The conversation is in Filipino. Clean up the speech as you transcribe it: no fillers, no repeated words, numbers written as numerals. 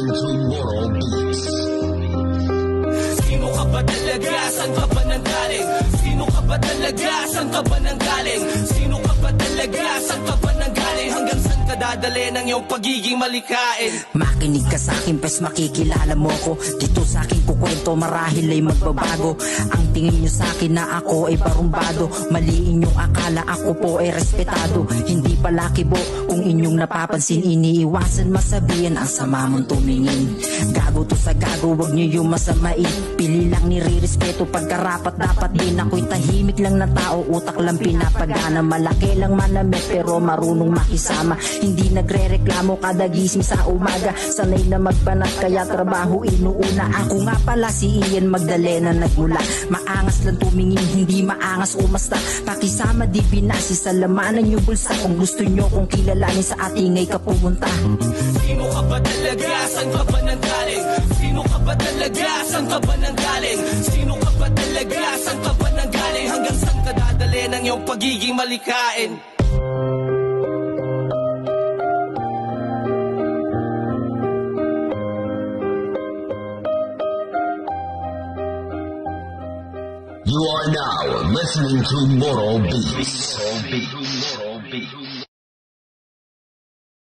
to Moral Beats. Sino ka ba talaga? Saan ka ba nanggaling? Sino ka ba talaga? Saan ka ba nanggaling? Sino ka ba talaga? Saan ka ba nanggaling? Hanggang saan ka dadali ng iyong pagiging malikain? Makinig ka sa akin, pes makikilala mo ko. Dito sa akin kukwento, marahil ay magbabago. Ang tingin nyo sa akin na ako ay barumbado. Maliin yung akala, ako po ay respetado. Hindi pala kibo kung inyong napapansin. Iniiwasan masabihan ang sama mong tumingin. Gago to sa gago, wag nyo yung masamain. Pili lang nire-respeto pagkarapat dapat din. Ako'y tahimik lang na tao, utak lang pinapagana. Malaki lang manamit pero marunong makisama. Hindi nagre-reklamo kada gising sa umaga. Sanay na magbanat kaya trabaho inuuna. Ako nga pala si Ian Magdalena nagmula. Maangas lang tumingin, hindi maangas umasta. Pakisama di binasi sa lamanan yung bulsa. Kung gusto nyo kong kilalanin sa ating ay ka pumunta. Sino ka ba talaga? Saan ka ba nanggaling? Sino ka ba talaga? Saan ka ba nanggaling? Sino ka ba talaga? Saan ka ba nanggaling? Hanggang saan ka dadali ng iyong pagiging malikain? You are now listening to Moral Beats.